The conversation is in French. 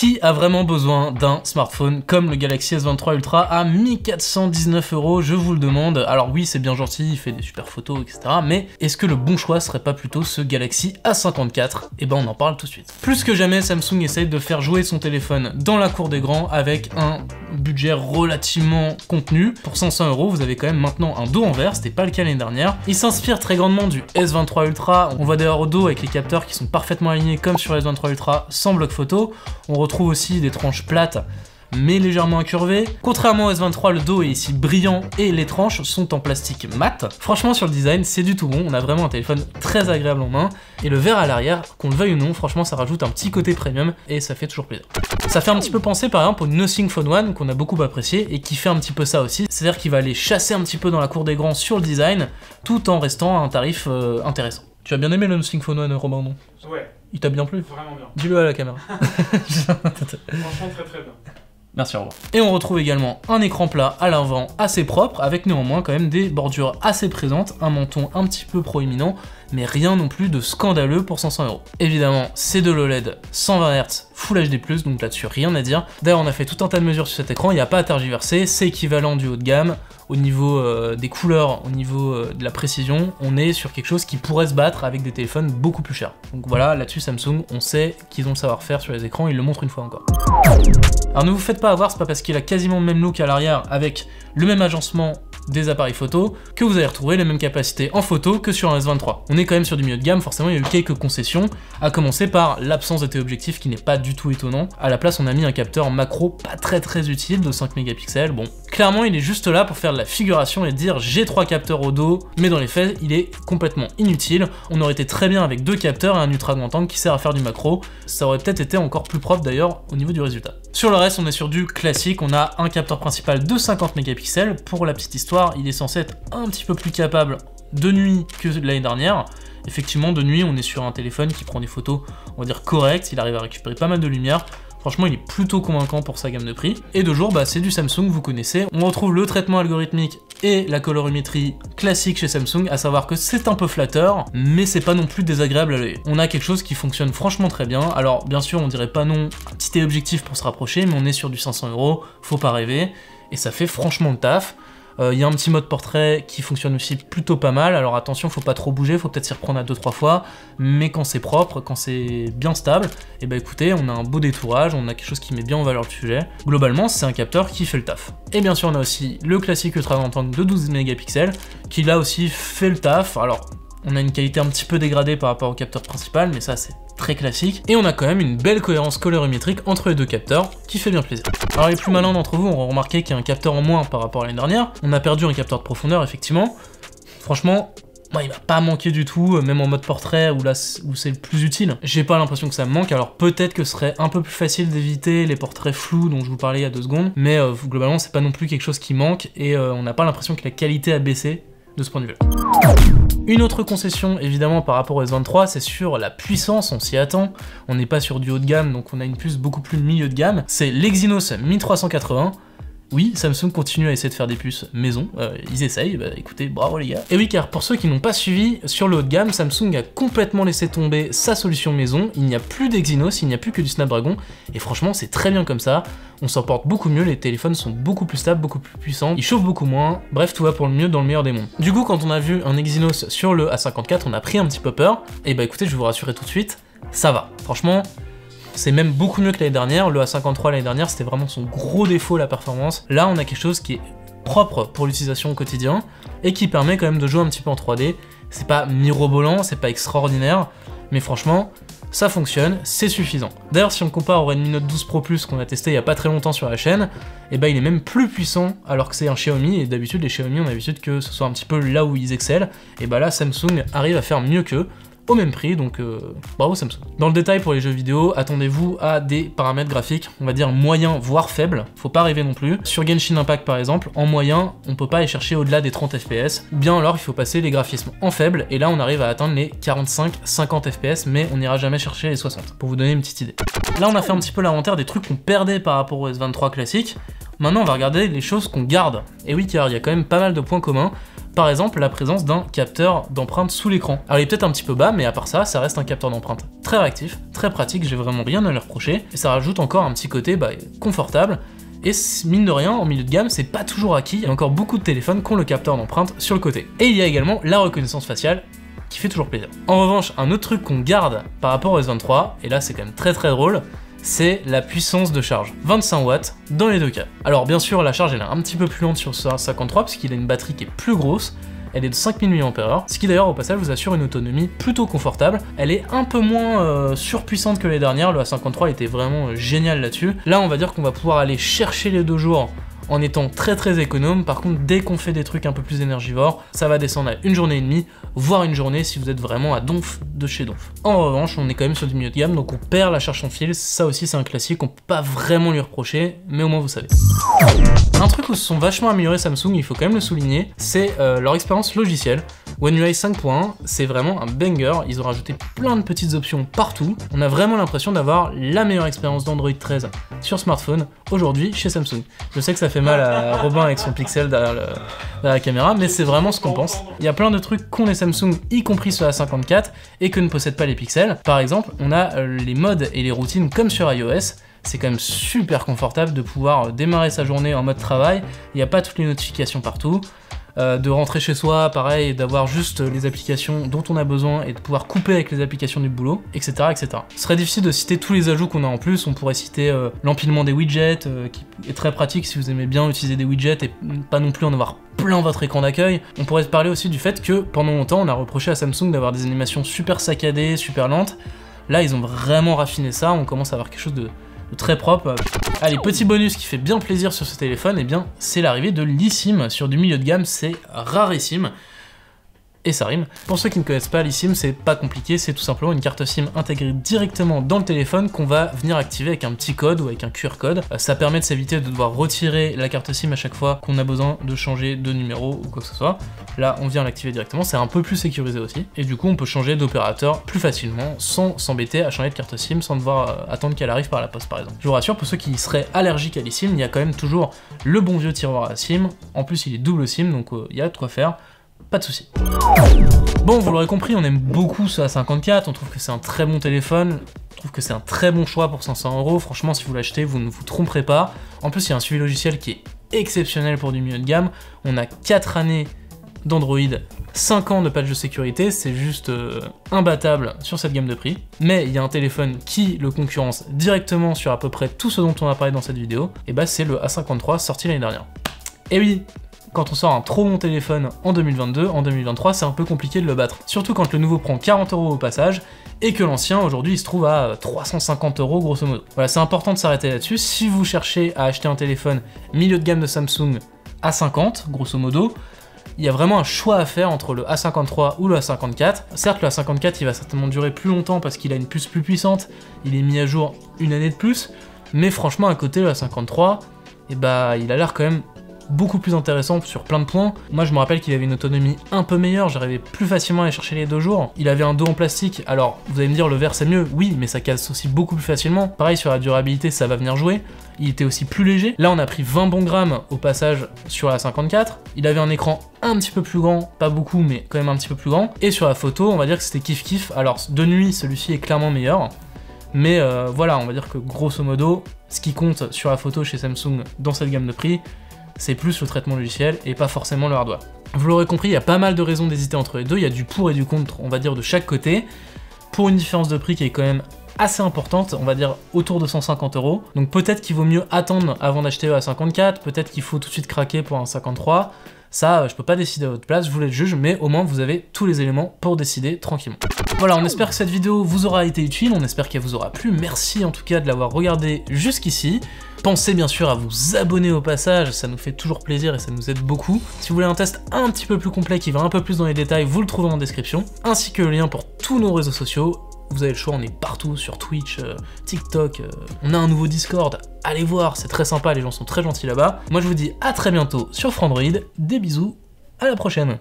Qui a vraiment besoin d'un smartphone comme le Galaxy S23 Ultra à 1419 €, je vous le demande. Alors oui, c'est bien gentil, il fait des super photos, etc. Mais est-ce que le bon choix serait pas plutôt ce Galaxy A54? Et ben on en parle tout de suite. Plus que jamais, Samsung essaye de faire jouer son téléphone dans la cour des grands avec un budget relativement contenu. Pour 500 €, vous avez quand même maintenant un dos en verre, c'était pas le cas l'année dernière. Il s'inspire très grandement du S23 Ultra. On voit d'ailleurs au dos avec les capteurs qui sont parfaitement alignés comme sur le S23 Ultra sans bloc photo. On retrouve aussi des tranches plates mais légèrement incurvées. Contrairement au S23, le dos est ici brillant et les tranches sont en plastique mat. Franchement sur le design, c'est du tout bon, on a vraiment un téléphone très agréable en main. Et le verre à l'arrière, qu'on le veuille ou non, franchement ça rajoute un petit côté premium et ça fait toujours plaisir. Ça fait un petit peu penser par exemple au Nothing Phone One qu'on a beaucoup apprécié et qui fait un petit peu ça aussi. C'est-à-dire qu'il va aller chasser un petit peu dans la cour des grands sur le design tout en restant à un tarif intéressant. Tu as bien aimé le Nothing Phone One, Robin, non? Ouais. Il t'a bien plu? Vraiment bien. Dis-le à la caméra. Franchement très bien. Merci, au revoir. Et on retrouve également un écran plat à l'avant assez propre, avec néanmoins quand même des bordures assez présentes, un menton un petit peu proéminent, mais rien non plus de scandaleux pour 500 €. Évidemment, c'est de l'OLED 120 Hz Full HD+, donc là-dessus rien à dire. D'ailleurs, on a fait tout un tas de mesures sur cet écran, il n'y a pas à tergiverser, c'est équivalent du haut de gamme. Au niveau des couleurs, au niveau de la précision, on est sur quelque chose qui pourrait se battre avec des téléphones beaucoup plus chers. Donc voilà, là-dessus Samsung, on sait qu'ils ont le savoir-faire sur les écrans, ils le montrent une fois encore. Alors ne vous faites pas avoir, c'est pas parce qu'il a quasiment le même look à l'arrière avec le même agencement des appareils photo que vous allez retrouver les mêmes capacités en photo que sur un S23. On est quand même sur du milieu de gamme, forcément il y a eu quelques concessions, à commencer par l'absence de téléobjectif qui n'est pas du tout étonnant. À la place on a mis un capteur macro pas très utile de 5 mégapixels. Bon, clairement il est juste là pour faire de la figuration et dire j'ai 3 capteurs au dos, mais dans les faits il est complètement inutile. On aurait été très bien avec 2 capteurs et un ultra grand angle qui sert à faire du macro. Ça aurait peut-être été encore plus propre d'ailleurs au niveau du résultat. Sur le reste on est sur du classique, on a un capteur principal de 50 mégapixels. Pour la petite histoire, il est censé être un petit peu plus capable de nuit que l'année dernière. Effectivement, de nuit, on est sur un téléphone qui prend des photos, on va dire correctes, il arrive à récupérer pas mal de lumière. Franchement, il est plutôt convaincant pour sa gamme de prix. Et de jour, bah, c'est du Samsung, vous connaissez. On retrouve le traitement algorithmique et la colorimétrie classique chez Samsung, à savoir que c'est un peu flatteur, mais c'est pas non plus désagréable à l'œil. On a quelque chose qui fonctionne franchement très bien. Alors, bien sûr, on dirait pas non, un petit téléobjectif pour se rapprocher, mais on est sur du 500 €, faut pas rêver. Et ça fait franchement le taf. Il y a un petit mode portrait qui fonctionne aussi plutôt pas mal, alors attention, faut pas trop bouger, faut peut-être s'y reprendre à 2-3 fois, mais quand c'est propre, quand c'est bien stable, et bah écoutez, on a un beau détourage, on a quelque chose qui met bien en valeur le sujet. Globalement, c'est un capteur qui fait le taf. Et bien sûr, on a aussi le classique ultra grand angle de 12 mégapixels, qui là aussi fait le taf. Alors, on a une qualité un petit peu dégradée par rapport au capteur principal, mais ça c'est très classique. Et on a quand même une belle cohérence colorimétrique entre les deux capteurs, qui fait bien plaisir. Alors les plus malins d'entre vous auront remarqué qu'il y a un capteur en moins par rapport à l'année dernière. On a perdu un capteur de profondeur, effectivement. Franchement, il va pas manquer du tout, même en mode portrait, où là où c'est le plus utile. J'ai pas l'impression que ça me manque, alors peut-être que ce serait un peu plus facile d'éviter les portraits flous dont je vous parlais il y a 2 secondes, mais globalement c'est pas non plus quelque chose qui manque, et on n'a pas l'impression que la qualité a baissé de ce point de vue. Une autre concession évidemment par rapport au S23, c'est sur la puissance, on s'y attend, on n'est pas sur du haut de gamme, donc on a une puce beaucoup plus milieu de gamme, c'est l'Exynos 1380. Oui, Samsung continue à essayer de faire des puces maison, ils essayent, bah écoutez, bravo les gars. Et oui, car pour ceux qui n'ont pas suivi, sur le haut de gamme, Samsung a complètement laissé tomber sa solution maison, il n'y a plus d'Exynos, il n'y a plus que du Snapdragon, et franchement c'est très bien comme ça, on s'en porte beaucoup mieux, les téléphones sont beaucoup plus stables, beaucoup plus puissants, ils chauffent beaucoup moins, bref tout va pour le mieux dans le meilleur des mondes. Du coup quand on a vu un Exynos sur le A54, on a pris un petit peu peur, et bah écoutez, je vais vous rassurer tout de suite, ça va, franchement, c'est même beaucoup mieux que l'année dernière. Le A53 l'année dernière, c'était vraiment son gros défaut, la performance. Là, on a quelque chose qui est propre pour l'utilisation au quotidien et qui permet quand même de jouer un petit peu en 3D. C'est pas mirobolant, c'est pas extraordinaire, mais franchement, ça fonctionne, c'est suffisant. D'ailleurs, si on compare au Redmi Note 12 Pro Plus qu'on a testé il y a pas très longtemps sur la chaîne, et bah il est même plus puissant alors que c'est un Xiaomi, et d'habitude les Xiaomi on a l'habitude que ce soit un petit peu là où ils excellent, et bah là Samsung arrive à faire mieux qu'eux, au même prix, donc bravo Samsung. Dans le détail pour les jeux vidéo, attendez-vous à des paramètres graphiques, on va dire moyens voire faibles, faut pas rêver non plus. Sur Genshin Impact par exemple, en moyen, on peut pas aller chercher au-delà des 30 FPS, bien alors il faut passer les graphismes en faible, et là on arrive à atteindre les 45-50 FPS, mais on n'ira jamais chercher les 60, pour vous donner une petite idée. Là on a fait un petit peu l'inventaire des trucs qu'on perdait par rapport au S23 classique. Maintenant on va regarder les choses qu'on garde, et oui car il y a quand même pas mal de points communs. Par exemple, la présence d'un capteur d'empreinte sous l'écran. Alors il est peut-être un petit peu bas, mais à part ça, ça reste un capteur d'empreinte très réactif, très pratique, j'ai vraiment rien à lui reprocher, et ça rajoute encore un petit côté confortable. Et mine de rien, en milieu de gamme, c'est pas toujours acquis, il y a encore beaucoup de téléphones qui ont le capteur d'empreinte sur le côté. Et il y a également la reconnaissance faciale, qui fait toujours plaisir. En revanche, un autre truc qu'on garde par rapport au S23, et là c'est quand même très drôle, c'est la puissance de charge. 25 watts dans les deux cas. Alors bien sûr, la charge elle est un petit peu plus lente sur ce A53 parce qu'il a une batterie qui est plus grosse, elle est de 5000 mAh, ce qui d'ailleurs au passage vous assure une autonomie plutôt confortable. Elle est un peu moins surpuissante que les dernières, le A53 était vraiment génial là-dessus. Là on va dire qu'on va pouvoir aller chercher les 2 jours en étant très économe. Par contre, dès qu'on fait des trucs un peu plus énergivores, ça va descendre à 1 journée et demie, voire 1 journée si vous êtes vraiment à donf de chez donf. En revanche, on est quand même sur du milieu de gamme, donc on perd la charge sans fil, ça aussi c'est un classique, on peut pas vraiment lui reprocher, mais au moins vous savez. Un truc où se sont vachement améliorés Samsung, il faut quand même le souligner, c'est leur expérience logicielle. One UI 5.1, c'est vraiment un banger, ils ont rajouté plein de petites options partout. On a vraiment l'impression d'avoir la meilleure expérience d'Android 13 sur smartphone aujourd'hui chez Samsung. Je sais que ça fait mal à Robin avec son pixel derrière la caméra, mais c'est vraiment ce qu'on pense. Il y a plein de trucs qu'ont les Samsung, y compris sur la 54, et que ne possèdent pas les pixels. Par exemple, on a les modes et les routines comme sur iOS. C'est quand même super confortable de pouvoir démarrer sa journée en mode travail, il n'y a pas toutes les notifications partout. De rentrer chez soi, pareil, d'avoir juste les applications dont on a besoin et de pouvoir couper avec les applications du boulot, etc. etc. Ce serait difficile de citer tous les ajouts qu'on a en plus, on pourrait citer l'empilement des widgets, qui est très pratique si vous aimez bien utiliser des widgets et pas non plus en avoir plein votre écran d'accueil. On pourrait parler aussi du fait que pendant longtemps on a reproché à Samsung d'avoir des animations super saccadées, super lentes. Là ils ont vraiment raffiné ça, on commence à avoir quelque chose de très propre. Allez, petit bonus qui fait bien plaisir sur ce téléphone, et bien c'est l'arrivée de l'eSIM sur du milieu de gamme, c'est rarissime. Et ça rime. Pour ceux qui ne connaissent pas, l'eSIM, c'est pas compliqué, c'est tout simplement une carte SIM intégrée directement dans le téléphone qu'on va venir activer avec un petit code ou avec un QR code. Ça permet de s'éviter de devoir retirer la carte SIM à chaque fois qu'on a besoin de changer de numéro ou quoi que ce soit. Là, on vient l'activer directement, c'est un peu plus sécurisé aussi. Et du coup, on peut changer d'opérateur plus facilement sans s'embêter à changer de carte SIM, sans devoir attendre qu'elle arrive par la poste par exemple. Je vous rassure, pour ceux qui seraient allergiques à l'eSIM, il y a quand même toujours le bon vieux tiroir à SIM. En plus, il est double SIM, donc il y a de quoi faire. Pas de soucis. Bon, vous l'aurez compris, on aime beaucoup ce A54, on trouve que c'est un très bon téléphone, on trouve que c'est un très bon choix pour 500 €, franchement si vous l'achetez, vous ne vous tromperez pas. En plus, il y a un suivi logiciel qui est exceptionnel pour du milieu de gamme, on a 4 années d'Android, 5 ans de patch de sécurité, c'est juste imbattable sur cette gamme de prix. Mais il y a un téléphone qui le concurrence directement sur à peu près tout ce dont on a parlé dans cette vidéo, et bah c'est le A53 sorti l'année dernière. Et oui, quand on sort un trop bon téléphone en 2022, en 2023, c'est un peu compliqué de le battre. Surtout quand le nouveau prend 40 € au passage, et que l'ancien, aujourd'hui, il se trouve à 350 € grosso modo. Voilà, c'est important de s'arrêter là-dessus. Si vous cherchez à acheter un téléphone milieu de gamme de Samsung à 50, grosso modo, il y a vraiment un choix à faire entre le A53 ou le A54. Certes, le A54, il va certainement durer plus longtemps parce qu'il a une puce plus puissante, il est mis à jour une année de plus, mais franchement, à côté, le A53, eh bah, il a l'air quand même beaucoup plus intéressant sur plein de points. Moi je me rappelle qu'il avait une autonomie un peu meilleure, j'arrivais plus facilement à aller chercher les 2 jours. Il avait un dos en plastique, alors vous allez me dire le verre c'est mieux, oui, mais ça casse aussi beaucoup plus facilement. Pareil sur la durabilité, ça va venir jouer. Il était aussi plus léger. Là on a pris 20 bons grammes au passage sur la 54. Il avait un écran un petit peu plus grand, pas beaucoup mais quand même un petit peu plus grand. Et sur la photo, on va dire que c'était kiff-kiff. Alors de nuit, celui-ci est clairement meilleur. Mais voilà, on va dire que grosso modo, ce qui compte sur la photo chez Samsung dans cette gamme de prix, c'est plus le traitement logiciel et pas forcément le hardware. Vous l'aurez compris, il y a pas mal de raisons d'hésiter entre les deux, il y a du pour et du contre, on va dire, de chaque côté, pour une différence de prix qui est quand même assez importante, on va dire autour de 150 €. Donc peut-être qu'il vaut mieux attendre avant d'acheter le A54, peut-être qu'il faut tout de suite craquer pour un 53, ça je peux pas décider à votre place, je vous laisse juge, mais au moins vous avez tous les éléments pour décider tranquillement. Voilà, on espère que cette vidéo vous aura été utile, on espère qu'elle vous aura plu, merci en tout cas de l'avoir regardé jusqu'ici. Pensez bien sûr à vous abonner au passage, ça nous fait toujours plaisir et ça nous aide beaucoup. Si vous voulez un test un petit peu plus complet qui va un peu plus dans les détails, vous le trouvez en description, ainsi que le lien pour tous nos réseaux sociaux. Vous avez le choix, on est partout sur Twitch, TikTok, on a un nouveau Discord, allez voir, c'est très sympa, les gens sont très gentils là-bas. Moi je vous dis à très bientôt sur Frandroid, des bisous, à la prochaine.